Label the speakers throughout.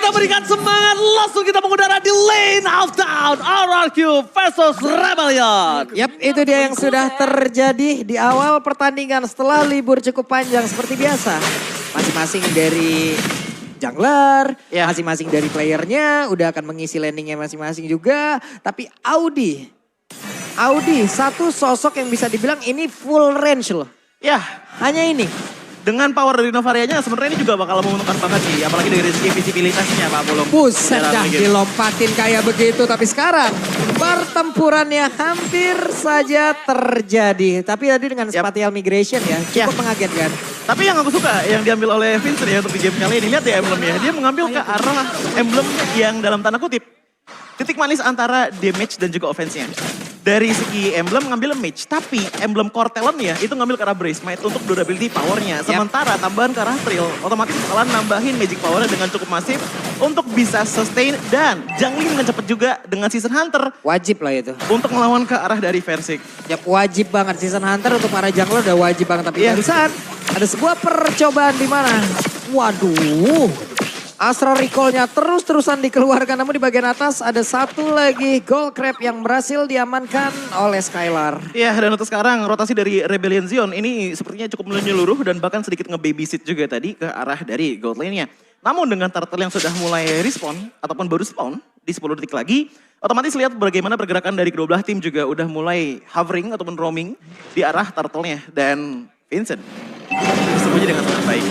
Speaker 1: memberikan semangat, langsung kita mengudara di lane of down. RRQ versus Rebellion.
Speaker 2: Yap, itu dia yang sudah terjadi di awal pertandingan setelah libur cukup panjang seperti biasa. Masing-masing dari jungler, masing-masing dari playernya udah akan mengisi landingnya masing-masing juga. Tapi Audi satu sosok yang bisa dibilang ini full range loh.
Speaker 3: Ya,
Speaker 2: Hanya ini.
Speaker 3: dengan power dari Novarianya sebenarnya ini juga bakal menguntungkan banget sih. Apalagi dari segi visibilitasnya Pak Pulung.
Speaker 2: Buset dah dilompatin kayak begitu. Tapi sekarang pertempurannya hampir saja terjadi. Tapi tadi dengan spatial migration ya cukup mengagetkan.
Speaker 3: Tapi yang aku suka yang diambil oleh Vincent ya untuk di game kali ini. Lihat ya emblemnya. Dia mengambil ke arah emblem yang dalam tanda kutip titik manis antara damage dan juga offense-nya. Dari segi emblem ngambil mage, tapi emblem core talent-nya itu ngambil ke arah Brace Might untuk durability power-nya. Sementara tambahan ke arah Trill, otomatis bakalan nambahin magic power-nya dengan cukup masif untuk bisa sustain dan jungling dengan cepat juga dengan Season Hunter.
Speaker 2: Wajib lah itu.
Speaker 3: Untuk melawan ke arah dari Versik.
Speaker 2: Yap, wajib banget Season Hunter untuk para jungler udah wajib banget. Tapi barusan ada sebuah percobaan di mana. Waduh. Astral Recall-nya terus-terusan dikeluarkan. Namun di bagian atas ada satu lagi Gold Crab yang berhasil diamankan oleh Skylar.
Speaker 3: Iya, dan untuk sekarang rotasi dari Rebellion Zion ini sepertinya cukup menyeluruh dan bahkan sedikit nge-babysit juga tadi ke arah dari gold lane-nya. Namun dengan turtle yang sudah mulai respawn ataupun baru spawn di 10 detik lagi, otomatis lihat bagaimana pergerakan dari kedua belah tim juga udah mulai hovering ataupun roaming di arah turtle-nya. Dan Vincent bersembunyi dengan sangat baik.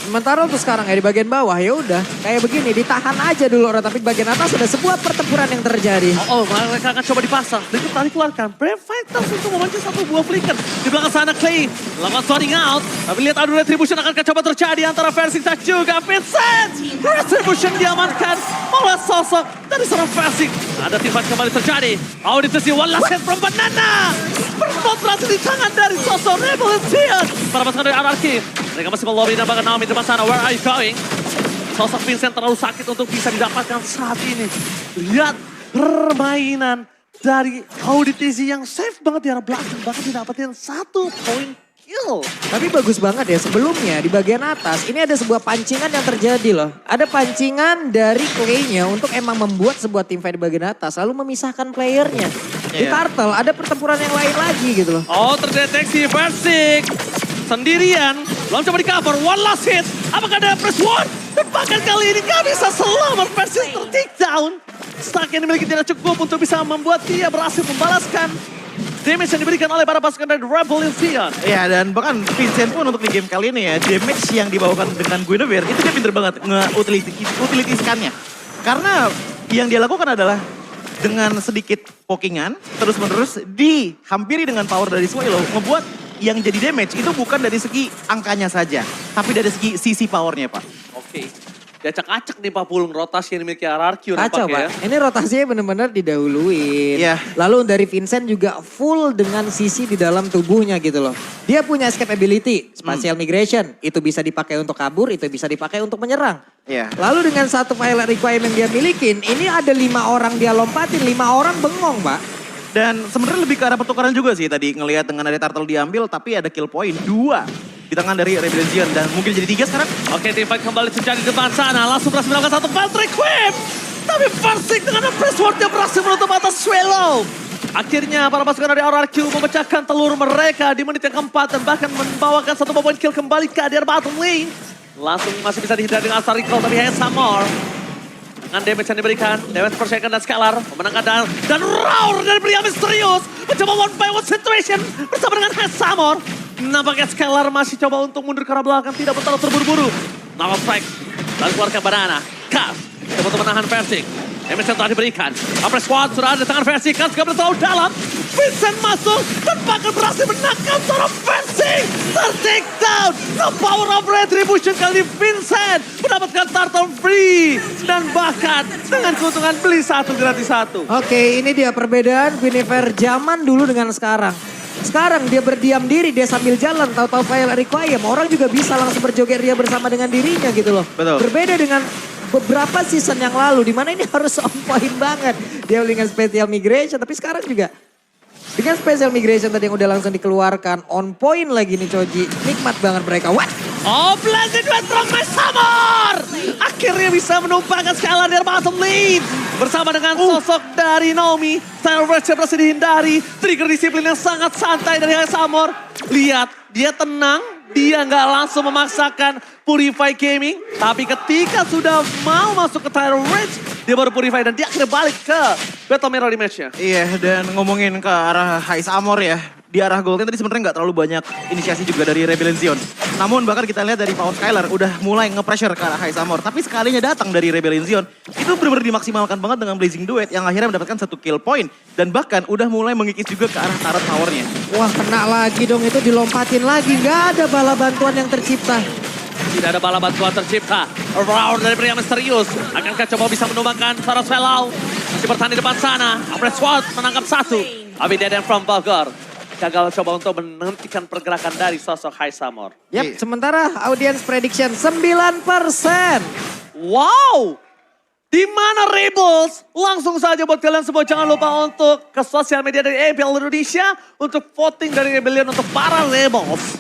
Speaker 2: Sementara untuk sekarang ya di bagian bawah ya udah kayak begini ditahan aja dulu orang, tapi bagian atas ada sebuah pertempuran yang terjadi.
Speaker 1: Mereka akan coba dipasang. Berikut tadi keluarkan Brave Fighters untuk memancing satu buah flicker. Di belakang sana Clay lakukan sorting out. Tapi lihat adu retribution akan coba terjadi antara Versik dan juga Vincent. Retribution diamankan oleh sosok dari seorang Versik. Ada tim fight kembali terjadi. Audi tersi one last hit from Banana. Berpot berhasil di tangan dari sosok Rebellion Zion. Para pasukan dari RRQ. Mereka masih melobi dan bahkan Naomi depan sana. Where are you going? Sosok Vincent terlalu sakit untuk bisa didapatkan saat ini. Lihat permainan dari Auditisi yang safe banget di arah belakang. Bahkan didapatin 1 point kill.
Speaker 2: Tapi bagus banget ya sebelumnya di bagian atas ini ada sebuah pancingan yang terjadi loh. Ada pancingan dari Clay-nya untuk emang membuat sebuah tim fight di bagian atas lalu memisahkan playernya. Di Turtle ada pertempuran yang lain lagi gitu loh.
Speaker 1: Oh, terdeteksi Versik sendirian. Belum coba di cover, one last hit. Apakah ada press one? Dan bahkan kali ini gak bisa selamat, Versik ter-take down. Stack yang dimiliki tidak cukup untuk bisa membuat dia berhasil membalaskan damage yang diberikan oleh para pasukan dari Rebellion Zion.
Speaker 3: Ya, dan bahkan Vincent pun untuk di game kali ini ya, damage yang dibawakan dengan Guinevere itu dia pinter banget nge-utilitiskannya. Karena yang dia lakukan adalah dengan sedikit pokingan, terus-menerus dihampiri dengan power dari Swallow, ngebuat yang jadi damage itu bukan dari segi angkanya saja, tapi dari segi sisi powernya Pak.
Speaker 1: Oke. Diacak-acak nih Pak Pulung rotasi yang dimiliki RRQ
Speaker 2: Kacau
Speaker 1: nampaknya.
Speaker 2: Pak, ini rotasinya benar-benar didahuluin.
Speaker 3: Iya.
Speaker 2: Lalu dari Vincent juga full dengan sisi di dalam tubuhnya gitu loh. Dia punya escape ability, spatial migration. Itu bisa dipakai untuk kabur, itu bisa dipakai untuk menyerang.
Speaker 3: Iya.
Speaker 2: Lalu dengan satu pilot requirement dia milikin, ini ada 5 orang dia lompatin, 5 orang bengong Pak.
Speaker 3: Dan sebenarnya lebih ke arah pertukaran juga sih tadi ngelihat dengan ada turtle diambil tapi ada kill point 2 di tangan dari Rebellion Zion dan mungkin jadi 3 sekarang.
Speaker 1: Oke, tim fight kembali terjadi di depan sana. Langsung berhasil melakukan satu Valtteri Quip. Tapi Versik dengan press wardnya berhasil menutup atas Swallow. Akhirnya para pasukan dari RRQ memecahkan telur mereka di menit yang keempat dan bahkan membawakan satu point kill kembali ke area bottom lane. Langsung masih bisa dihindari dengan Astral Recall tapi hanya Samar. Dengan damage yang diberikan, damage persekan dan Scalar memenangkan dan Roar dari pria misterius mencoba one by one situation bersama dengan Hesamor. Nampaknya Scalar masih coba untuk mundur ke arah belakang, tidak terlalu terburu-buru. Naval Strike dan keluarkan Banana. Kas coba untuk menahan Versik. Damage yang telah diberikan. Upper Squad sudah ada di tangan Versik, Kas juga terlalu dalam. Vincent masuk dan bahkan berhasil menangkap seorang Versik. Ter-take down. The power of retribution kali ini Vincent mendapatkan turtle free. Dan bahkan dengan keuntungan beli 1 gratis 1.
Speaker 2: Oke, ini dia perbedaan Guinevere zaman dulu dengan sekarang. Sekarang dia berdiam diri, dia sambil jalan, tahu-tahu file requiem. Orang juga bisa langsung berjoget dia bersama dengan dirinya gitu loh.
Speaker 3: Betul.
Speaker 2: Berbeda dengan beberapa season yang lalu, di mana ini harus on point banget. Dia dengan special migration, tapi sekarang juga dengan special migration tadi yang udah langsung dikeluarkan. On point lagi nih Choji, nikmat banget mereka. What?
Speaker 1: Oh, blended duet from My Summer. Akhirnya bisa menumpangkan Skylar dari bottom lane. Bersama dengan sosok dari Naomi. Tyler Rage berhasil dihindari. Trigger disiplin yang sangat santai dari My Summer. Lihat, dia tenang. Dia nggak langsung memaksakan Purify Gaming. Tapi ketika sudah mau masuk ke Tyler Rage, dia baru Purify dan dia akhirnya balik ke Battle Mirror di match-nya.
Speaker 3: Iya, dan ngomongin ke arah Hais Amor ya. Di arah Golden tadi sebenarnya nggak terlalu banyak inisiasi juga dari Rebellion Zion. Namun bahkan kita lihat dari Power Skylar udah mulai nge-pressure ke arah Hais Amor. Tapi sekalinya datang dari Rebellion Zion, itu benar-benar dimaksimalkan banget dengan Blazing Duet yang akhirnya mendapatkan 1 kill point. Dan bahkan udah mulai mengikis juga ke arah turret powernya.
Speaker 2: Wah kena lagi dong, itu dilompatin lagi. Nggak ada bala bantuan yang tercipta.
Speaker 1: Tidak ada bala bantuan tercipta. Round dari pria misterius. Akankah coba bisa menumbangkan Sarah Svelau? Masih bertahan di depan sana. Apres Sword menangkap 1. Abi Deden from Bogor gagal coba untuk menghentikan pergerakan dari sosok Hais Amor.
Speaker 2: Yap, sementara audience prediction 9%.
Speaker 1: Wow! Di mana Rebels? Langsung saja buat kalian semua jangan lupa untuk ke sosial media dari EPL Indonesia untuk voting dari Rebellion untuk para Rebels.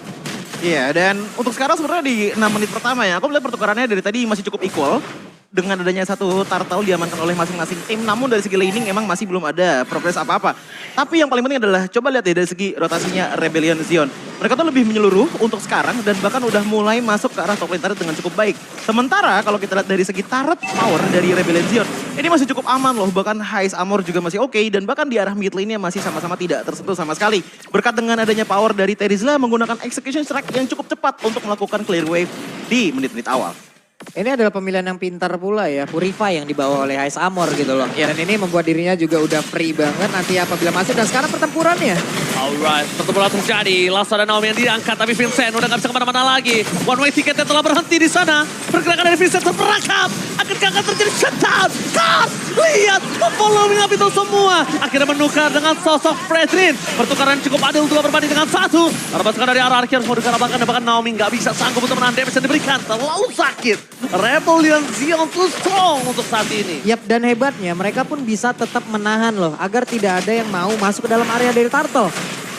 Speaker 3: Iya, dan untuk sekarang sebenarnya di 6 menit pertama ya, aku melihat pertukarannya dari tadi masih cukup equal. Dengan adanya 1 turtle diamankan oleh masing-masing tim, namun dari segi laning emang masih belum ada progres apa-apa. Tapi yang paling penting adalah coba lihat ya dari segi rotasinya Rebellion Zion. Mereka tuh lebih menyeluruh untuk sekarang dan bahkan udah mulai masuk ke arah top lane turret dengan cukup baik. Sementara kalau kita lihat dari segi turret power dari Rebellion Zion, ini masih cukup aman loh. Bahkan Hais Amor juga masih oke dan bahkan di arah mid lane-nya masih sama-sama tidak tersentuh sama sekali. Berkat dengan adanya power dari Terizla menggunakan execution strike yang cukup cepat untuk melakukan clear wave di menit-menit awal.
Speaker 2: Ini adalah pemilihan yang pintar pula ya, Purify yang dibawa oleh Hais Amor gitu loh. Dan ini membuat dirinya juga udah free banget nanti apabila masuk. Dan sekarang pertempurannya.
Speaker 1: Alright, pertempuran terjadi. Lasa dan Naomi yang diangkat, tapi Vincent udah gak bisa kemana-mana lagi. One way ticketnya telah berhenti di sana. Pergerakan dari Vincent terperangkap. Akankah akan terjadi shutdown? Kars, lihat, following up itu semua. Akhirnya menukar dengan sosok Fredrin. Pertukaran cukup adil 2 berbanding dengan 1. Karena pasukan dari RRQ harus mau dikarabahkan dan bahkan Naomi gak bisa sanggup untuk menahan damage yang diberikan. Terlalu sakit. Rebellion Zion too strong untuk saat ini.
Speaker 2: Yap, dan hebatnya mereka pun bisa tetap menahan loh. Agar tidak ada yang mau masuk ke dalam area dari Turtle.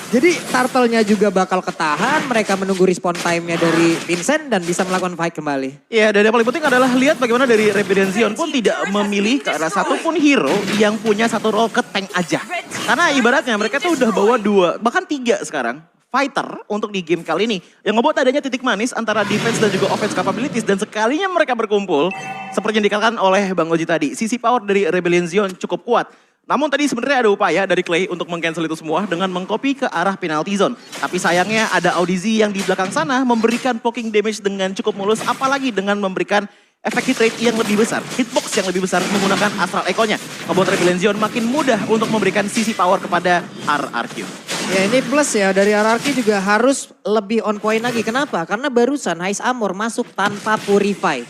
Speaker 2: Jadi Turtle-nya juga bakal ketahan. Mereka menunggu respawn time-nya dari Vincent dan bisa melakukan fight kembali.
Speaker 3: Iya, dan yang paling penting adalah lihat bagaimana dari Rebellion Zion pun tidak memilih ke arah satupun hero yang punya 1 role ke tank aja. Karena ibaratnya mereka tuh udah bawa 2, bahkan 3 sekarang. Fighter untuk di game kali ini. Yang ngebuat adanya titik manis antara defense dan juga offense capabilities. Dan sekalinya mereka berkumpul, seperti yang dikatakan oleh Bang Oji tadi, sisi power dari Rebellion Zion cukup kuat. Namun tadi sebenarnya ada upaya dari Clay untuk meng-cancel itu semua dengan mengcopy ke arah penalty zone. Tapi sayangnya ada Audizi yang di belakang sana memberikan poking damage dengan cukup mulus. Apalagi dengan memberikan efek hit rate yang lebih besar, hitbox yang lebih besar menggunakan Astral Echo-nya. Membuat Rebellion Zion makin mudah untuk memberikan sisi power kepada RRQ.
Speaker 2: Ya ini plus ya, dari RRQ juga harus lebih on point lagi. Kenapa? Karena barusan Hais Amor masuk tanpa Purify.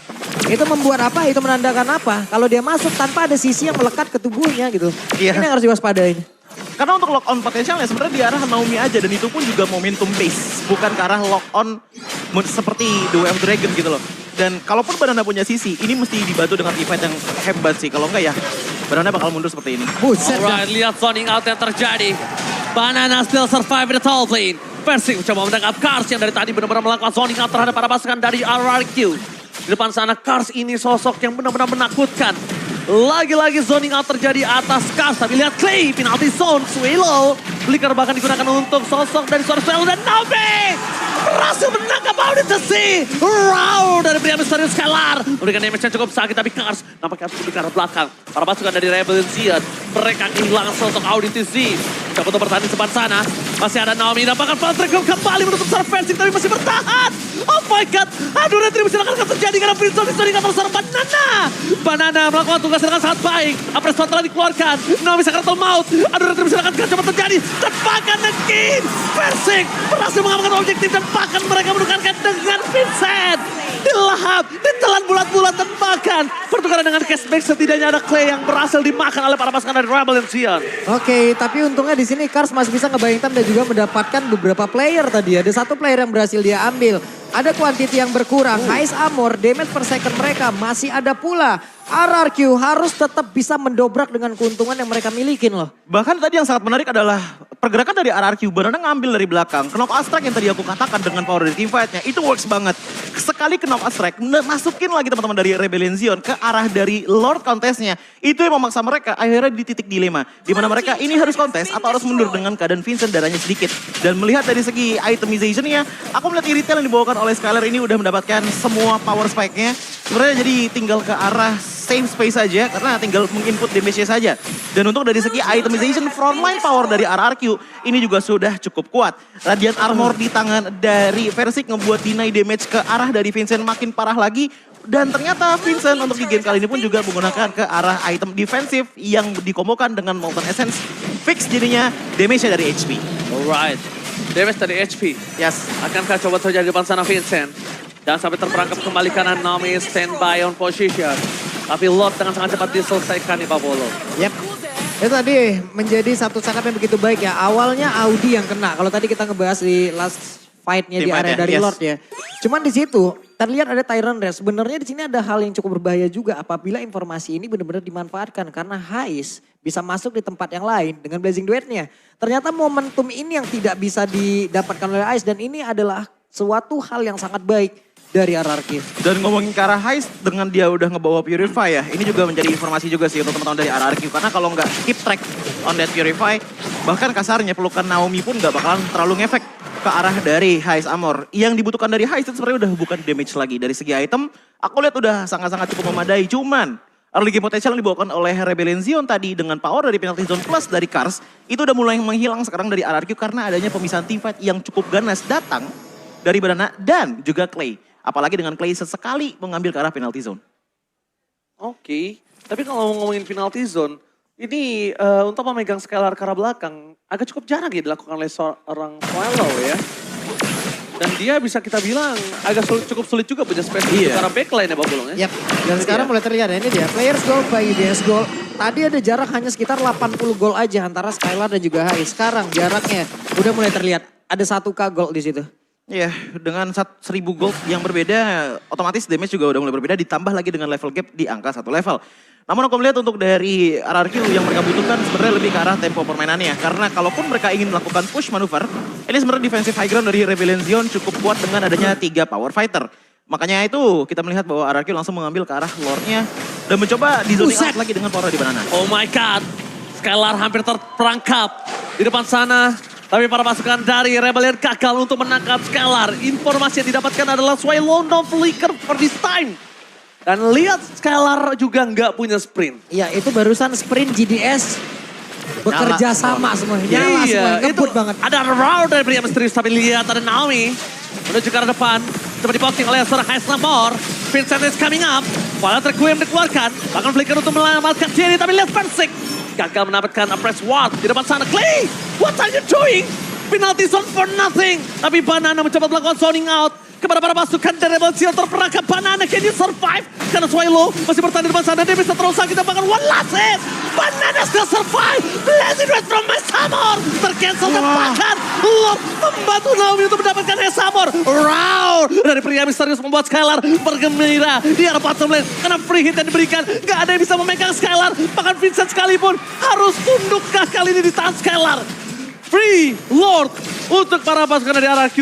Speaker 2: Itu membuat apa? Itu menandakan apa? Kalau dia masuk tanpa ada sisi yang melekat ke tubuhnya gitu.
Speaker 3: Iya.
Speaker 2: Ini yang harus diwaspadain.
Speaker 3: Karena untuk lock on potensialnya sebenarnya di arah Naomi aja dan itu pun juga momentum base. Bukan ke arah lock on seperti The Way of Dragon gitu loh. Dan kalaupun Banana punya sisi, ini mesti dibantu dengan event yang hebat sih. Kalau enggak ya, Banana bakal mundur seperti ini.
Speaker 2: Buset.
Speaker 1: Alright, lihat zoning out yang terjadi. Banana still survive in the top lane. Persik mencoba menangkap Kars yang dari tadi benar-benar melakukan zoning out terhadap para pasukan dari RRQ. Di depan sana Kars ini sosok yang benar-benar menakutkan. Lagi-lagi zoning out terjadi atas Kars. Tapi lihat Clay, penalty zone, Swelo. Flicker bahkan digunakan untuk sosok dari suara Swelo dan Naomi. Berhasil menangkap Auditasi. Wow, dari pria misterius Skylar. Memberikan damage yang cukup sakit tapi Kars nampaknya harus ke arah belakang. Para pasukan dari Rebellion Zion. Mereka kehilangan sosok Auditasi. Coba untuk bertahan di sebelah sana. Masih ada Naomi. Dapatkan Patrick kembali menutup secara offensive tapi masih bertahan. Oh my god. Aduh, retribusi akan terjadi karena Prince di kantor seorang Banana. Banana melakukan tugas dengan sangat baik. Apres telah dikeluarkan. Naomi Sakratul Maut. Aduh, retribusi akan coba terjadi. Dan bahkan Nekin. Persik berhasil mengamankan objektif dan bahkan mereka menukarkan dengan Vincent. Dilahap, ditelan bulat-bulat dan bahkan pertukaran dengan cashback setidaknya ada Clay yang berhasil dimakan oleh para pasukan dari Rebellion Zion.
Speaker 2: Oke, tapi untungnya di sini Kars masih bisa ngebayang time dan juga mendapatkan beberapa player tadi. Ada 1 player yang berhasil dia ambil. Ada quantity yang berkurang. Hais Amor, damage per second mereka masih ada pula. RRQ harus tetap bisa mendobrak dengan keuntungan yang mereka milikin loh.
Speaker 3: Bahkan tadi yang sangat menarik adalah pergerakan dari RRQ. Banana ngambil dari belakang. Knock Astrak yang tadi aku katakan dengan power dari teamfight-nya. Itu works banget. sekali ke knock out strike, masukin lagi teman-teman dari Rebellion Zion ke arah dari Lord Contest-nya. Itu yang memaksa mereka akhirnya di titik dilema. Di mana mereka ini harus kontes atau harus mundur dengan keadaan Vincent darahnya sedikit. Dan melihat dari segi itemization-nya, aku melihat Iritel yang dibawakan oleh Skylar ini udah mendapatkan semua power spike-nya. Sebenarnya jadi tinggal ke arah same space saja karena tinggal menginput damage-nya saja. Dan untuk dari segi itemization frontline power dari RRQ ini juga sudah cukup kuat. Radiant Armor di tangan dari Versik ngebuat deny damage ke arah dari Vincent makin parah lagi. Dan ternyata Vincent untuk di game kali ini pun juga menggunakan ke arah item defensif yang dikombokan dengan Molten Essence. Fix jadinya damage-nya dari HP.
Speaker 1: Alright, damage dari HP.
Speaker 3: Yes.
Speaker 1: Akankah coba terjadi di depan sana Vincent? Jangan sampai terperangkap kembali kanan, Naomi standby on position. Tapi Lord dengan sangat cepat diselesaikan nih Pak Bolo.
Speaker 2: Yep. Itu tadi menjadi satu setup yang begitu baik ya. Awalnya Audi yang kena. Kalau tadi kita ngebahas di last fight-nya di area dari Lord ya. Cuman di situ terlihat ada Tyrant Race. Sebenarnya di sini ada hal yang cukup berbahaya juga apabila informasi ini benar-benar dimanfaatkan. Karena Hais bisa masuk di tempat yang lain dengan Blazing Duet-nya. Ternyata momentum ini yang tidak bisa didapatkan oleh Hais. Dan ini adalah suatu hal yang sangat baik dari RRQ.
Speaker 3: Dan ngomongin ke arah Heist dengan dia udah ngebawa Purify ya. Ini juga menjadi informasi juga sih untuk teman-teman dari RRQ. Karena kalau nggak keep track on that Purify, bahkan kasarnya pelukan Naomi pun nggak bakalan terlalu ngefek ke arah dari Heist Armor. Yang dibutuhkan dari Heist itu sebenarnya udah bukan damage lagi. Dari segi item, aku lihat udah sangat-sangat cukup memadai. Cuman early game potential yang dibawakan oleh Rebellion Zion tadi dengan power dari penalty zone plus dari Cars, itu udah mulai menghilang sekarang dari RRQ karena adanya pemisahan teamfight yang cukup ganas datang dari Banana dan juga Clay. Apalagi dengan Clay sesekali mengambil ke arah penalty zone.
Speaker 1: Oke, tapi kalau ngomongin penalty zone, ini untuk memegang Skylar ke arah belakang agak cukup jarang ya dilakukan oleh seorang Swallow ya. Dan dia bisa kita bilang agak cukup sulit juga punya space ke arah backline ya Pak Bulung ya.
Speaker 2: Yap, dan sekarang mulai terlihat ya, ini dia players goal by UBS goal. Tadi ada jarak hanya sekitar 80 gol aja antara Skylar dan juga Hais. Sekarang jaraknya udah mulai terlihat, ada 1K gol di situ.
Speaker 3: Iya, dengan 1000 gold yang berbeda, otomatis damage juga udah mulai berbeda, ditambah lagi dengan level gap di angka 1 level. Namun aku melihat untuk dari RRQ yang mereka butuhkan sebenarnya lebih ke arah tempo permainannya. Karena kalaupun mereka ingin melakukan push manuver, ini sebenarnya defensive high ground dari Rebellion Zion cukup kuat dengan adanya 3 power fighter. Makanya itu kita melihat bahwa RRQ langsung mengambil ke arah lore-nya dan mencoba di zoning out lagi dengan power di Banana.
Speaker 1: Oh my god, Skylar hampir terperangkap di depan sana. Tapi para pasukan dari Rebellion gagal untuk menangkap Skylar. Informasi yang didapatkan adalah Swallow no flicker for this time. Dan lihat Skylar juga nggak punya sprint.
Speaker 2: Iya, itu barusan sprint GDS bekerja sama semuanya. Nyala semua, ngebut banget.
Speaker 1: Ada round dari pria misterius, tapi lihat ada Naomi menuju ke arah depan. Coba diboxing oleh seorang Hais Lamor. Vincent is coming up. Palat Requiem dikeluarkan. Bahkan flicker untuk menyelamatkan diri, tapi lihat Versik gagal mendapatkan a press ward di depan sana. Clay, what are you doing? Penalty zone for nothing. Tapi Banana mencoba melakukan zoning out kepada para pasukan dari Rebel Zion terperangkap. Banana, can you survive? Karena Swallow masih bertahan di depan sana. Dia bisa terus sakit, bahkan one last hit. Banana still survive. Blazing Red from Hesamor. Tercancel dan bahkan Lord membantu Naomi untuk mendapatkan Hesamor. Round dari pria misterius membuat Skylar bergembira di arah bottom lane. Karena free hit yang diberikan, gak ada yang bisa memegang Skylar. Bahkan Vincent sekalipun harus tundukkah kali ini di tangan Skylar. Free Lord untuk para pasukan dari RRQ.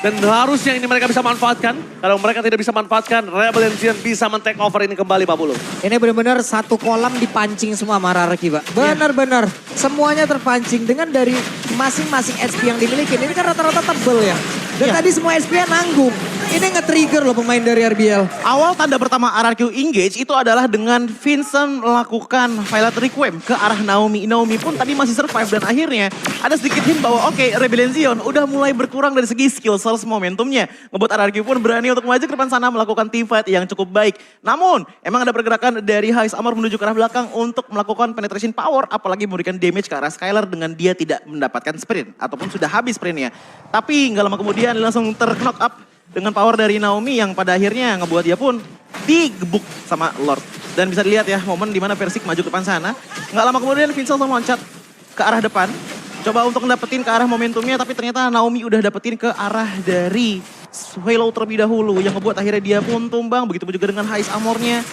Speaker 1: Dan harusnya ini mereka bisa manfaatkan. Kalau mereka tidak bisa manfaatkan, Rebellion Zion bisa men-take over ini kembali Pak Bulu.
Speaker 2: Ini benar-benar satu kolam dipancing semua sama RRQ, Pak. Benar-benar. Semuanya terpancing dengan dari masing-masing SP yang dimiliki. Ini kan rata-rata tebel ya. Dan tadi semua SP-nya nanggung. Ini nge-trigger loh pemain dari RBL.
Speaker 3: Awal tanda pertama RRQ engage itu adalah dengan Vincent melakukan Violet Requiem ke arah Naomi. Naomi pun tadi masih survive dan akhirnya ada sedikit hint bahwa oke, Rebellion Zion udah mulai berkurang dari segi skill source momentumnya. Ngebuat RRQ pun berani untuk maju ke depan sana melakukan teamfight yang cukup baik. Namun emang ada pergerakan dari Hais Armor menuju ke arah belakang untuk melakukan penetration power. Apalagi memberikan damage ke arah Skylar dengan dia tidak mendapatkan sprint. Ataupun sudah habis sprintnya. Tapi nggak lama kemudian langsung terknock up dengan power dari Naomi yang pada akhirnya ngebuat dia pun digebuk sama Lord. Dan bisa dilihat ya momen dimana Versik maju ke depan sana. Nggak lama kemudian Vincent langsung loncat ke arah depan. Coba untuk dapetin ke arah momentumnya tapi ternyata Naomi udah dapetin ke arah dari Swallow terlebih dahulu. Yang ngebuat akhirnya dia pun tumbang. Begitu juga dengan Hais Armornya.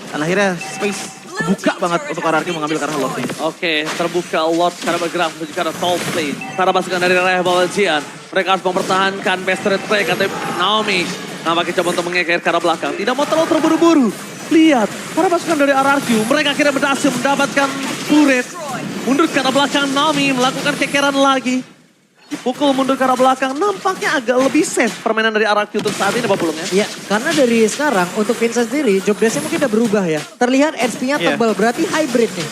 Speaker 3: Dan akhirnya space kebuka banget untuk RRQ mengambil ke arah Lord ini.
Speaker 1: Oke, terbuka Lord sekarang bergerak menuju ke arah top lane. Para pasukan dari Rebellion Zion. Mereka harus mempertahankan best trade play kata Naomi. Nampaknya coba untuk mengeker ke arah belakang. Tidak mau terlalu terburu-buru. Lihat, para pasukan dari RRQ, mereka akhirnya berhasil mendapatkan turret. Mundur ke arah belakang, Naomi melakukan kekeran lagi. Dipukul mundur ke arah belakang, nampaknya agak lebih safe permainan dari RRQ untuk saat ini, Pak Pulung ya.
Speaker 2: Ya, karena dari sekarang untuk Vincent sendiri, job desk-nya mungkin udah berubah ya. Terlihat HP-nya tebal, berarti hybrid nih.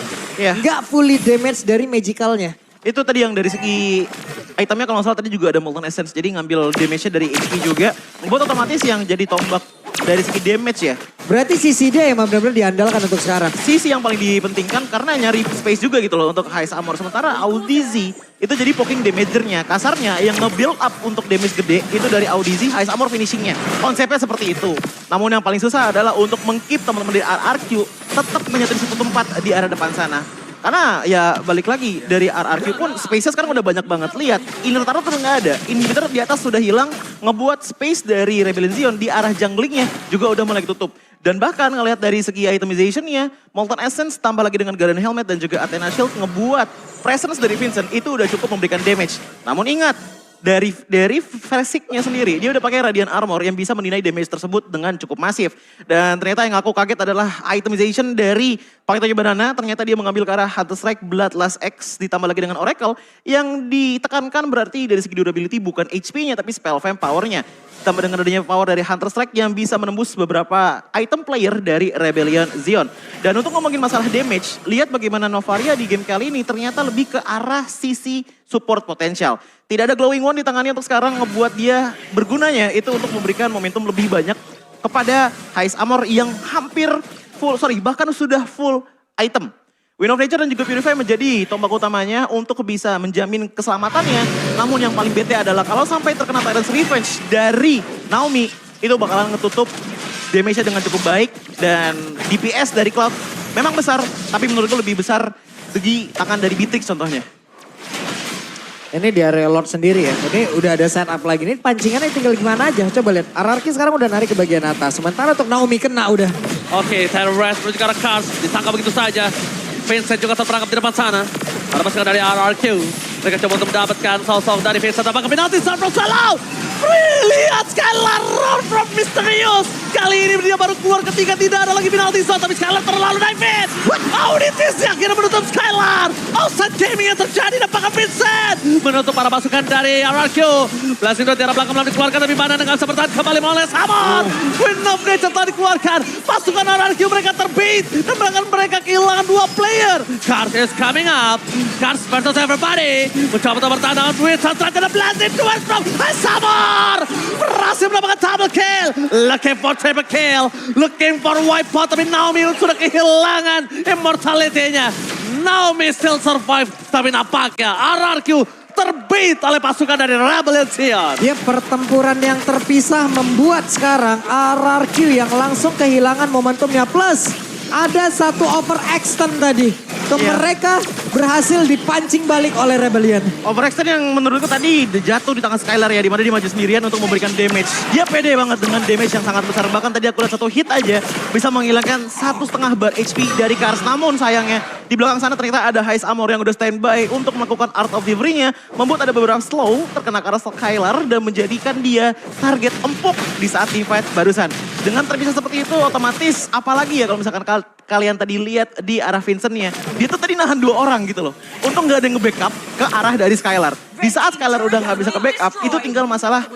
Speaker 2: Nggak fully damage dari magicalnya.
Speaker 3: Itu tadi yang dari segi itemnya kalau nggak salah tadi juga ada Molten Essence. Jadi ngambil damage-nya dari HP juga. Membuat otomatis yang jadi tombak dari segi damage ya.
Speaker 2: Berarti sisi dia yang benar-benar diandalkan untuk sekarang.
Speaker 3: Sisi yang paling dipentingkan karena nyari space juga gitu loh untuk Heist Armor. Sementara Audizi itu jadi poking damagernya. Kasarnya yang nge-build up untuk damage gede itu dari Audizi, Heist Armor finishingnya. Konsepnya seperti itu. Namun yang paling susah adalah untuk meng-keep teman-teman di RRQ tetap menyatu di satu tempat di arah depan sana. Karena ya balik lagi dari RRQ pun space-nya sekarang udah banyak banget. Lihat, inner turret tuh nggak ada. Inhibitor di atas sudah hilang, ngebuat space dari Rebellion Zion di arah junglingnya juga udah mulai tutup. Dan bahkan ngelihat dari segi itemization-nya, Molten Essence tambah lagi dengan Guardian Helmet dan juga Athena Shield ngebuat presence dari Vincent itu udah cukup memberikan damage. Namun ingat, dari Fesiknya sendiri, dia udah pakai Radiant Armor yang bisa mendinai damage tersebut dengan cukup masif. Dan ternyata yang aku kaget adalah itemization dari Paketoyo Banana. Ternyata dia mengambil ke arah Hunter Strike, Bloodlust X ditambah lagi dengan Oracle. Yang ditekankan berarti dari segi durability bukan HP-nya tapi Spell Vamp power-nya. Ditambah dengan adanya power dari Hunter Strike yang bisa menembus beberapa item player dari Rebellion Zion. Dan untuk ngomongin masalah damage, lihat bagaimana Novaria di game kali ini ternyata lebih ke arah sisi support potensial. Tidak ada glowing wand di tangannya untuk sekarang ngebuat dia bergunanya itu untuk memberikan momentum lebih banyak kepada Heist Armor yang hampir full, bahkan sudah full item. Wind of Nature dan juga Purify menjadi tombak utamanya untuk bisa menjamin keselamatannya. Namun yang paling bete adalah kalau sampai terkena Tyrant's Revenge dari Naomi, itu bakalan ngetutup damage-nya dengan cukup baik. Dan DPS dari Cloud memang besar, tapi menurutku lebih besar segi tangan dari Beatrix contohnya.
Speaker 2: Ini di area Lord sendiri ya. Ini udah ada setup lagi. Ini pancingannya tinggal gimana aja. Coba lihat. RRQ sekarang udah narik ke bagian atas. Sementara untuk Naomi kena udah.
Speaker 1: Oke, Terrorist menuju ke arah Cars. Ditangkap begitu saja. Vincent juga terperangkap di depan sana. Ada pasukan dari RRQ. Mereka coba untuk mendapatkan sosok dari Vincent. Apakah penalti? Sarpro Swallow. Lihat Skylar round from Mysterious. Kali ini dia baru keluar ketika tidak ada lagi penalti zone. Tapi Skylar terlalu naik. Auditis yang akhirnya menutup Skylar. Outside gaming yang terjadi. Apakah Vincent menutup para pasukan dari RRQ. Blazing Dot di arah belakang belum dikeluarkan. Tapi mana dengan bertahan kembali oleh Samar. Wind of Nature telah dikeluarkan. Pasukan RRQ mereka terbit. Dan bahkan mereka kehilangan 2 player. Cars is coming up. Cars versus everybody. Mencoba untuk bertahan dengan Vincent. Selanjutnya Blazing Dot from Samar. Berhasil mendapatkan double kill. Looking for triple kill. Looking for wipeout. Tapi Naomi sudah kehilangan immortality-nya. Naomi still survive. Tapi nampaknya RRQ terbit oleh pasukan dari Rebellion Zion.
Speaker 2: Ya, pertempuran yang terpisah membuat sekarang RRQ yang langsung kehilangan momentumnya. Plus ada satu overextend tadi. Mereka berhasil dipancing balik oleh Rebellion.
Speaker 3: Overextend yang menurutku tadi jatuh di tangan Skylar ya, di mana dia maju sendirian untuk memberikan damage. Dia pede banget dengan damage yang sangat besar. Bahkan tadi aku lihat satu hit aja bisa menghilangkan 1,5 bar HP dari Cars. Namun sayangnya di belakang sana ternyata ada Heist Armor yang udah standby untuk melakukan Art of Delivery-nya. Membuat ada beberapa slow terkena ke arah Skylar dan menjadikan dia target empuk di saat teamfight barusan. Dengan terpisah seperti itu otomatis apalagi ya kalau misalkan kalian tadi lihat di arah Vincent-nya. Dia tuh tadi nahan 2 orang gitu loh. Untung gak ada yang nge-backup ke arah dari Skylar. Di saat Skylar udah gak bisa ke-backup, itu tinggal masalah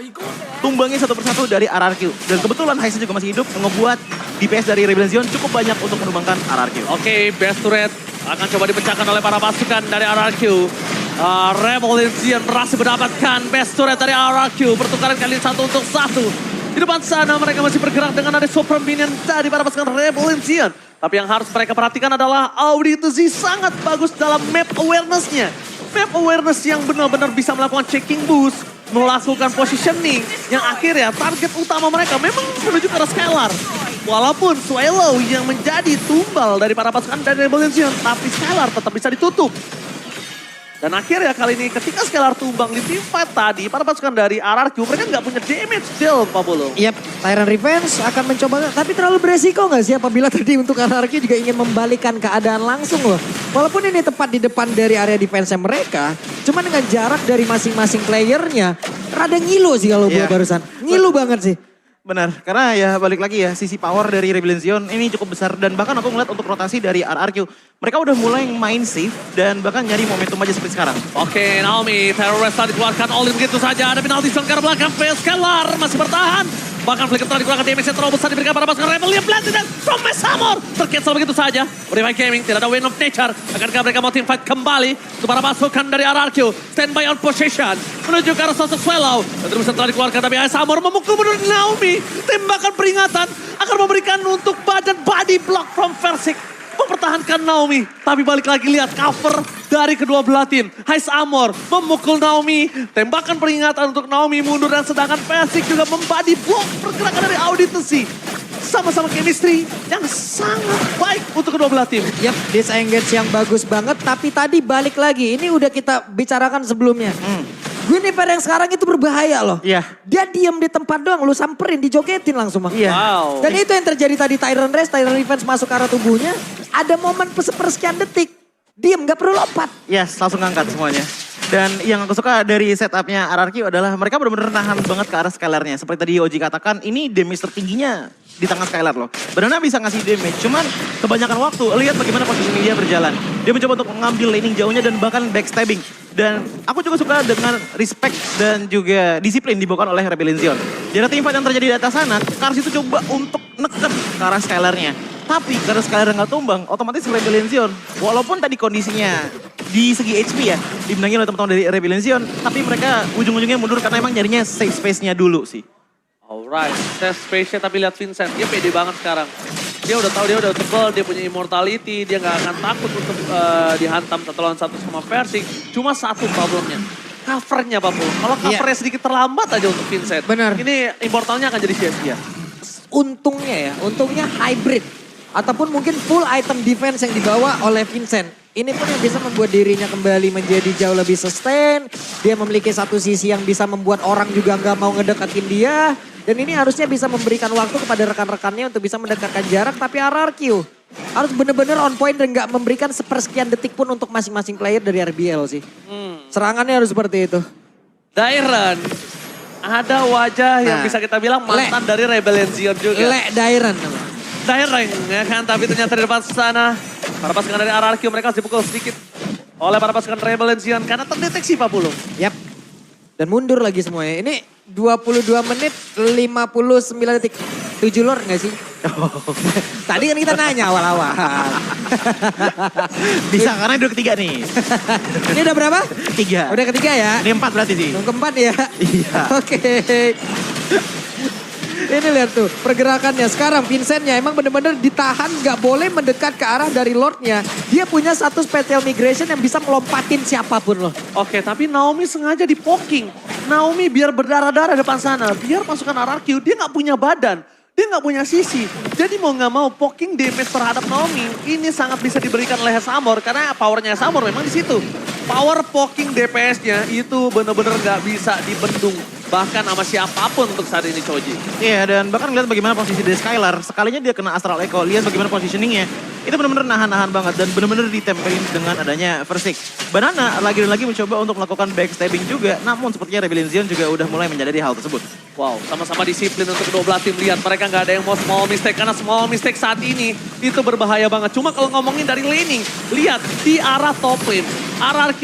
Speaker 3: tumbangnya satu persatu dari RRQ. Dan kebetulan Heist juga masih hidup, ngebuat DPS dari Rebellion Zion cukup banyak untuk menumbangkan RRQ.
Speaker 1: Oke, best turret akan coba dipecahkan oleh para pasukan dari RRQ. Rebellion Zion berhasil mendapatkan best turret dari RRQ. Pertukaran kali 1 untuk 1. Di depan sana mereka masih bergerak dengan ada super minion dari para pasukan Rebellion Zion. Tapi yang harus mereka perhatikan adalah Auditus sangat bagus dalam map awareness-nya. Map awareness yang benar-benar bisa melakukan checking boost, melakukan positioning, yang akhirnya target utama mereka memang menuju ke arah Skylar. Walaupun Swallow yang menjadi tumbal dari para pasukan dari Rebellion Zion, tapi Skylar tetap bisa ditutup. Dan akhirnya kali ini ketika Skylar tumbang di teamfight tadi, para pasukan dari RRQ mereka nggak punya damage deal, Pak Bolo.
Speaker 2: Yap, Tyrant Revenge akan mencoba, tapi terlalu beresiko nggak sih apabila tadi untuk RRQ juga ingin membalikan keadaan langsung loh. Walaupun ini tepat di depan dari area defense mereka, cuman dengan jarak dari masing-masing playernya, rada ngilu sih kalau barusan. Ngilu banget sih.
Speaker 3: Benar, karena ya balik lagi ya, sisi power dari Rebellion Zion ini cukup besar. Dan bahkan aku ngeliat untuk rotasi dari RRQ, mereka udah mulai main safe dan bahkan nyari momentum aja seperti sekarang.
Speaker 1: Oke, Naomi, Terrorist telah dikeluarkan all in begitu saja. Ada penalti zone ke arah belakang, Scalar masih bertahan. Bahkan Flicker telah dikeluarkan, damage-nya terlalu besar diberikan pada pasukan Rebellion. Planted dan from Mesamor. Tercancel begitu saja. Revive Gaming, tidak ada Wind of Nature. Akankah mereka mau team fight kembali kepada pasukan dari RRQ. Standby on position. Menuju ke arah sosok Swallow. Dan terus telah dikeluarkan, tapi Mesamor memukul mundur Naomi. Tembakan peringatan akan memberikan untuk badan body block from Versik. Mempertahankan Naomi, tapi balik lagi lihat cover dari kedua belah tim. Hais Amor memukul Naomi, tembakan peringatan untuk Naomi mundur dan sedangkan Versik juga membody block pergerakan dari Auditency. Sama-sama chemistry yang sangat baik untuk kedua belah tim.
Speaker 2: Yap, disengage yang bagus banget, tapi tadi balik lagi, ini udah kita bicarakan sebelumnya. Guinevere yang sekarang itu berbahaya loh.
Speaker 3: Iya.
Speaker 2: Dia diam di tempat doang, lu samperin, dijogetin langsung mah.
Speaker 3: Iya.
Speaker 1: Wow.
Speaker 2: Dan itu yang terjadi tadi, Tyrant Race, Tyrant Revenge masuk ke arah tubuhnya. Ada momen sepersekian detik, diam gak perlu lompat.
Speaker 3: Yes, langsung ngangkat semuanya. Dan yang aku suka dari setupnya RRQ adalah mereka benar-benar nahan banget ke arah Scalarnya. Seperti tadi Oji katakan, ini damage tertingginya di tangan Scalar loh. Benar bisa ngasih damage, cuman kebanyakan waktu, lihat bagaimana posisi dia berjalan. Dia mencoba untuk mengambil laning jauhnya dan bahkan backstabbing. Dan aku juga suka dengan respect dan juga disiplin dibawakan oleh Rebellion Zion. Jadi teamfight yang terjadi di atas sana, Kars itu coba untuk neken ke arah Scalarnya. Tapi karena Scalar nggak tumbang, otomatis Rebellion Zion, walaupun tadi kondisinya di segi HP ya, dimenangin oleh teman-teman dari Rebellion Zion, tapi mereka ujung-ujungnya mundur karena emang nyarinya safe space-nya dulu sih.
Speaker 1: Alright, safe space-nya tapi lihat Vincent, dia pede banget sekarang. Dia udah tahu dia udah tebal, dia punya immortality, dia nggak akan takut untuk dihantam 1-1 sama Versik. Cuma satu problemnya, covernya Pak Pul. Kalau covernya sedikit terlambat aja untuk Vincent.
Speaker 2: Benar.
Speaker 1: Ini immortalnya akan jadi sia-sia.
Speaker 2: Untungnya hybrid. Ataupun mungkin full item defense yang dibawa oleh Vincent. Ini pun yang bisa membuat dirinya kembali menjadi jauh lebih sustain. Dia memiliki satu sisi yang bisa membuat orang juga nggak mau ngedekatin dia. Dan ini harusnya bisa memberikan waktu kepada rekan-rekannya untuk bisa mendekatkan jarak. Tapi RRQ harus benar-benar on point dan nggak memberikan sepersekian detik pun untuk masing-masing player dari RBL sih. Serangannya harus seperti itu.
Speaker 1: Dairen, ada wajah yang bisa kita bilang mantan dari Rebellion Zion juga.
Speaker 2: Dairen.
Speaker 1: Dairen ya kan, tapi ternyata di depan sana para pasukan dari RRQ mereka harus dipukul sedikit oleh para pasukan Rebellion Zion karena terdeteksi Pak Pulung.
Speaker 2: Yap. Dan mundur lagi semuanya. Ini 22 menit 59 detik. 7 lord gak sih? Tadi kan kita nanya awal-awal.
Speaker 3: Bisa karena udah ketiga nih.
Speaker 2: Ini udah berapa?
Speaker 3: 3.
Speaker 2: Udah ketiga ya?
Speaker 3: Ini 4 berarti sih.
Speaker 2: Yang keempat ya?
Speaker 3: Iya.
Speaker 2: Oke. Ini lihat tuh pergerakannya. Sekarang Vincentnya emang bener-bener ditahan, gak boleh mendekat ke arah dari Lordnya. Dia punya satu special migration yang bisa melompatin siapapun loh.
Speaker 1: Oke, tapi Naomi sengaja di poking. Naomi biar berdarah-darah depan sana. Biar pasukan RRQ, dia gak punya badan. Dia nggak punya sisi. Jadi mau nggak mau poking damage terhadap Naomi ini sangat bisa diberikan oleh Samor karena powernya Samor memang di situ. Power poking DPS-nya itu benar-benar nggak bisa dibendung. Bahkan sama siapapun untuk saat ini Choji.
Speaker 3: Iya, dan bahkan lihat bagaimana posisi dari Skylar. Sekalinya dia kena Astral Echo, lihat bagaimana positioningnya. Itu benar-benar nahan-nahan banget dan benar-benar ditempelin dengan adanya Versik. Banana lagi dan lagi mencoba untuk melakukan backstabbing juga. Namun sepertinya Rebellion Zion juga udah mulai menyadari hal tersebut.
Speaker 1: Wow, sama-sama disiplin untuk kedua belah tim. Lihat mereka nggak ada yang mau small mistake. Karena small mistake saat ini itu berbahaya banget. Cuma kalau ngomongin dari laning, lihat di arah top lane. RRQ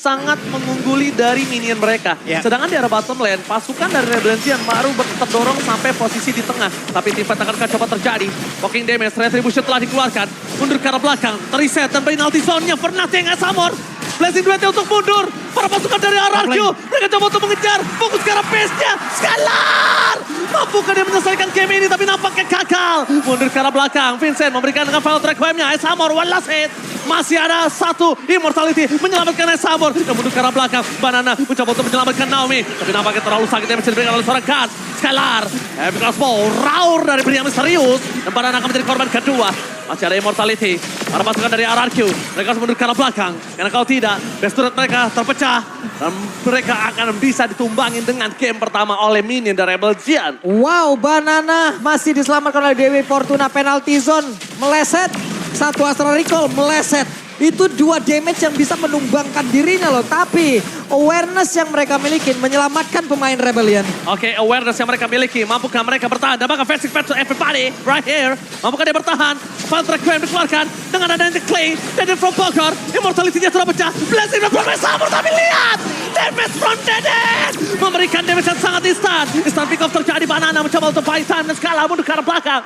Speaker 1: sangat mengungguli dari minion mereka. Sedangkan di arah bottom lane, pasukan dari Rebellion Zion baru terdorong sampai posisi di tengah. Tapi tim fight akan coba terjadi. Poking damage, retribution telah dikeluarkan. Mundur ke arah belakang, terreset dan penalty zone-nya for nothing as Samor. Blessing duetnya untuk mundur. Para pasukan dari RRQ, mereka coba untuk mengejar. Fokus ke arah base-nya. Scalar! Mampukah dia menyelesaikan game ini tapi nampaknya gagal. Mundur ke arah belakang, Vincent memberikan dengan final track wave-nya. Samor, one last hit. Masih ada satu immortality menyelamatkan Samor. Dan mundur ke arah belakang, Banana mencoba untuk menyelamatkan Naomi. Tapi nampaknya terlalu sakit yang bisa diberikan oleh seorang Kans. Scalar, Epic Crossbow, Raur dari pria misterius. Dan Banana akan menjadi korban kedua. Masih ada immortality. Para pasukan dari RRQ, mereka harus mundur ke arah belakang. Karena kalau tidak, best turret mereka terpecah. Dan mereka akan bisa ditumbangin dengan game pertama oleh minion dari Rebel Zion.
Speaker 2: Wow, Banana masih diselamatkan oleh Dewi Fortuna. Penalty zone meleset. Satu Astral Recall meleset. Itu 2 damage yang bisa menumbangkan dirinya loh. Tapi awareness yang mereka miliki menyelamatkan pemain Rebellion.
Speaker 1: Oke, awareness yang mereka miliki. Mampukah mereka bertahan? Dan bahkan Fancy Fat to everybody right here. Mampukah dia bertahan? Valtrex Queen dikeluarkan dengan adanya The Clay. Deden from Poker. Immortality-nya sudah pecah. Blessing dan Promise Samur. Tapi lihat! Damage from Deden! Memberikan damage yang sangat instan. Instant pick off terjadi. Banana mencoba untuk buy time dan skala mundur ke arah belakang.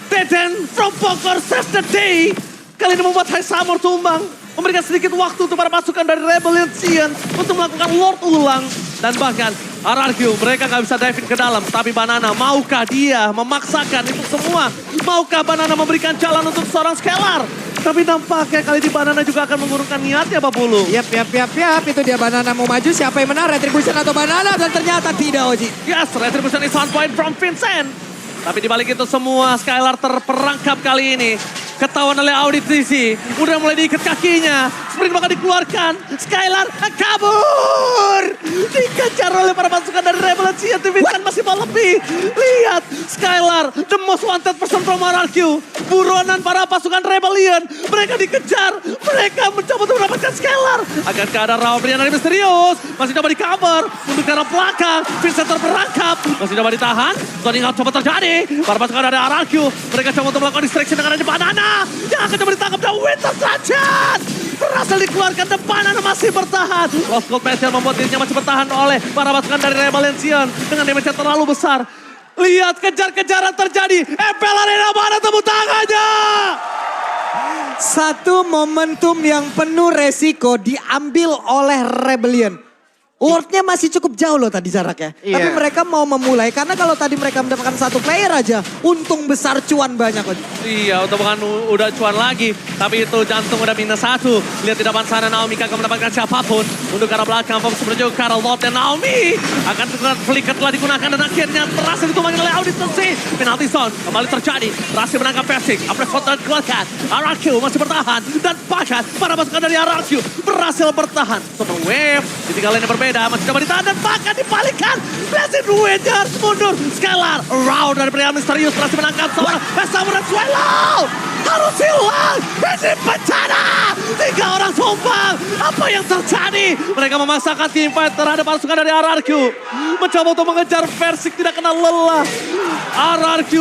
Speaker 1: Deden from Poker saves the day. Kali ini membuat Hai Samur tumbang. Memberikan sedikit waktu untuk para pasukan dari Rebellion Sion untuk melakukan Lord ulang. Dan bahkan RRQ mereka gak bisa diving ke dalam. Tapi Banana maukah dia memaksakan itu semua? Maukah Banana memberikan jalan untuk seorang Scalar? Tapi nampaknya kali ini Banana juga akan mengurungkan niatnya Pak Bulu.
Speaker 2: Yap. Itu dia Banana mau maju. Siapa yang menang? Retribution atau Banana? Dan ternyata tidak Oji.
Speaker 1: Yes, Retribution is 1 point from Vincent. Tapi dibalik itu semua Skylar terperangkap kali ini. Ketahuan oleh audisi, udah mulai diikat kakinya. Sprint bakal dikeluarkan. Skylar kabur. Dikejar oleh para pasukan dari Rebellion Sion. Vincent masih mau lebih. Lihat, Skylar, the most wanted person from RRQ. Buronan para pasukan Rebellion. Mereka dikejar. Mereka mencoba untuk mendapatkan Skylar. Akankah ada rawa pilihan dari Misterius? Masih coba di cover. Untuk ke arah belakang. Vincent terperangkap. Masih coba ditahan. Zoning out coba terjadi. Para pasukan dari RRQ. Mereka coba untuk melakukan distraction dengan adanya Banana. Yang akan coba ditangkap dan Winter Sergeant. Berhasil dikeluarkan dan Banana masih bertahan. Lost Gold Meteor membuat dirinya masih bertahan oleh para pasukan dari Rebellion Sion. Dengan damage yang terlalu besar. Lihat kejar-kejaran terjadi. MPL Arena mana tepuk tangannya?
Speaker 2: Satu momentum yang penuh resiko diambil oleh Rebellion. Lordnya masih cukup jauh loh tadi jaraknya.
Speaker 3: Iya.
Speaker 2: Tapi mereka mau memulai. Karena kalau tadi mereka mendapatkan 1 player aja. Untung besar cuan banyak.
Speaker 1: Iya, untuk bukan udah cuan lagi. Tapi itu jantung udah -1. Lihat di depan sana Naomi kagak mendapatkan siapapun. Untuk ke arah belakang, fokus menuju ke arah Lord dan Naomi. Akan flicker telah digunakan dan akhirnya berhasil ditumpangi oleh audisi. Penalty zone kembali terjadi. Berhasil menangkap Persik. Apres Foto dikeluarkan. RRQ masih bertahan. Dan bahkan para pasukan dari RRQ berhasil bertahan. Super Wave. Titik lainnya berbeda. Masih coba ditahan dan bahkan dibalikan. Blessing Wizards mundur. Scalar around dari pria misterius. Berhasil menangkap seorang Samur dan Swallow. Harus hilang. Ini bencana. 3 orang tumbang. Apa yang terjadi? Mereka memaksakan team fight terhadap pasukan dari RRQ. Mencoba untuk mengejar Persik tidak kena lelah. RRQ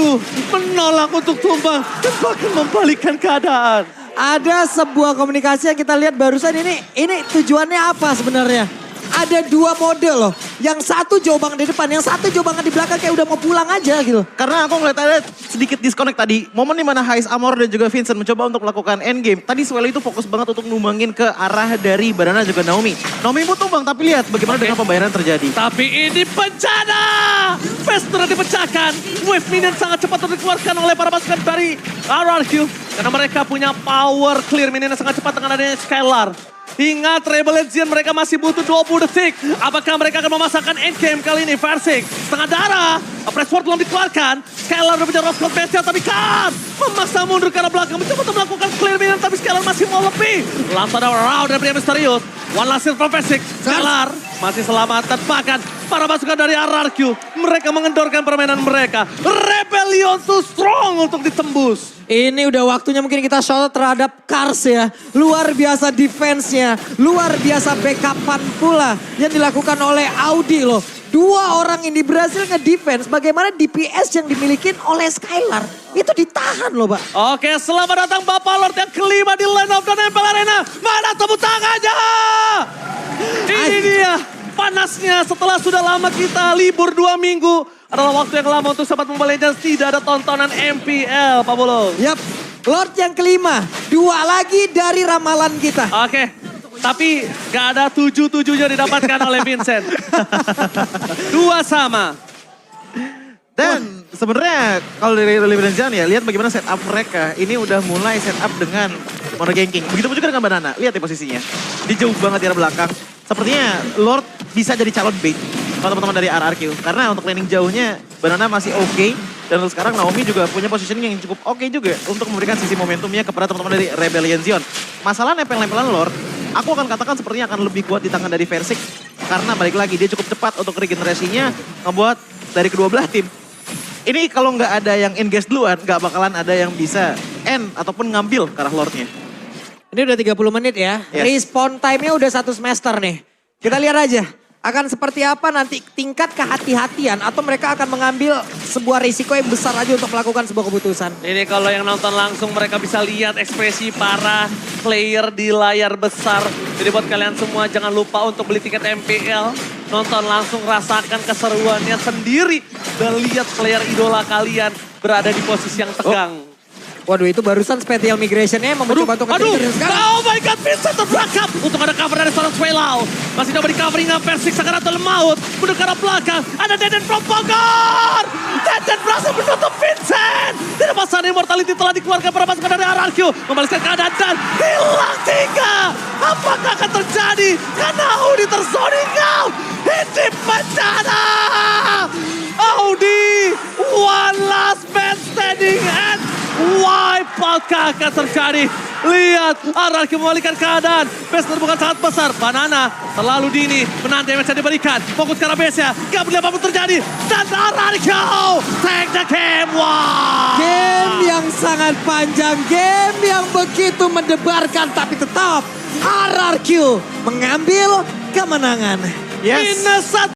Speaker 1: menolak untuk tumbang. Dan bahkan membalikkan keadaan.
Speaker 2: Ada sebuah komunikasi yang kita lihat barusan ini tujuannya apa sebenarnya? Ada 2 mode loh. Yang satu jauh banget di depan, yang satu jauh banget di belakang kayak udah mau pulang aja gitu.
Speaker 3: Karena aku ngeliat ada sedikit disconnect tadi. Momen dimana Hai Samur dan juga Vincent mencoba untuk melakukan endgame. Tadi Swelly itu fokus banget untuk numbangin ke arah dari Banana juga Naomi. Naomi pun tumbang, tapi lihat bagaimana dengan pembayaran terjadi.
Speaker 1: Tapi ini bencana. Vestura dipecahkan. Wave minion sangat cepat dikeluarkan oleh para pasukan dari RRQ. Karena mereka punya power clear minion yang sangat cepat dengan adanya Skylar. Ingat Rebellion Sion mereka masih butuh 20 detik. Apakah mereka akan memasakkan endgame kali ini? Versing setengah darah. Pressword belum dikeluarkan. Skylar udah mengejar Roscoe Bestial tapi kan memaksa mundur ke arah belakang. Mencoba untuk melakukan clear minion tapi Skylar masih mau lebih. Langsung ada round dari pria misterius. One last hit from Versing. Skylar masih selamat dan bahkan para pasukan dari RRQ. Mereka mengendorkan permainan mereka. Rebellion too strong untuk ditembus.
Speaker 2: Ini udah waktunya mungkin kita shout out terhadap Kars ya. Luar biasa defense-nya. Luar biasa backupan pula yang dilakukan oleh Audi loh. 2 orang ini berhasil nge-defense. Bagaimana DPS yang dimiliki oleh Skylar. Itu ditahan loh Pak.
Speaker 1: Oke, selamat datang Bapak Lord yang kelima di Line of the MPL Arena. Mana tepuk tangannya? Ini dia panasnya setelah sudah lama kita libur 2 minggu. Adalah waktu yang lama untuk Sobat Mobile Legends tidak ada tontonan MPL, Pak Bolo.
Speaker 2: Yap, Lord yang kelima. 2 lagi dari ramalan kita.
Speaker 1: Oke, tapi gak ada 7-7-nya didapatkan oleh Vincent. 2 sama.
Speaker 3: Dan sebenarnya kalau dari Rebellion Sion ya, lihat bagaimana setup mereka. Ini udah mulai setup dengan mono ganking. Begitu juga dengan Banana. Lihat ya posisinya. Dia jauh banget di arah belakang. Sepertinya Lord bisa jadi calon bait kalau teman-teman dari RRQ. Karena untuk laning jauhnya Banana masih oke. Dan untuk sekarang Naomi juga punya positioning yang cukup oke juga untuk memberikan sisi momentumnya kepada teman-teman dari Rebellion Sion. Masalah nempel-nempelan Lord, aku akan katakan sepertinya akan lebih kuat di tangan dari Versing. Karena balik lagi dia cukup cepat untuk regenerasinya ngebuat dari kedua belah tim. Ini kalau nggak ada yang engage duluan, nggak bakalan ada yang bisa end ataupun ngambil ke arah Lordnya.
Speaker 2: Ini udah 30 menit ya.
Speaker 3: Yes.
Speaker 2: Respawn time-nya udah 1 semester nih. Kita lihat aja. Akan seperti apa nanti tingkat kehati-hatian atau mereka akan mengambil sebuah risiko yang besar aja untuk melakukan sebuah keputusan.
Speaker 1: Ini kalau yang nonton langsung mereka bisa lihat ekspresi para player di layar besar. Jadi buat kalian semua jangan lupa untuk beli tiket MPL. Nonton langsung, rasakan keseruannya sendiri. Dan lihat player idola kalian berada di posisi yang tegang.
Speaker 2: Waduh, itu barusan spatial migration-nya yang mencoba untuk nge-trigger sekarang.
Speaker 1: Oh my god, Vincent terperangkap. Untuk ada cover dari seorang Swellow. Masih coba di covering Persik Sakaratul Maut. Menuju ke arah belakang. Ada Deden from Bogor. Deden berhasil menutup Vincent. Tidak masalah, immortality telah dikeluarkan para pasukan dari RRQ. Membalaskan keadaan dan hilang 3. Apakah akan terjadi? Karena Audi terzoning out. Hidup bencana. Audi, one last man standing and wipeout-kah akan terjadi? Lihat, RRQ memulihkan keadaan. Base terbuka sangat besar. Banana terlalu dini. Menanti yang bisa diberikan. Fokus ke arah base-nya. Gak boleh apapun terjadi. Dan RRQ take the game. Wow.
Speaker 2: Game yang sangat panjang. Game yang begitu mendebarkan. Tapi tetap RRQ mengambil kemenangan.
Speaker 3: Yes.
Speaker 1: Minus 1.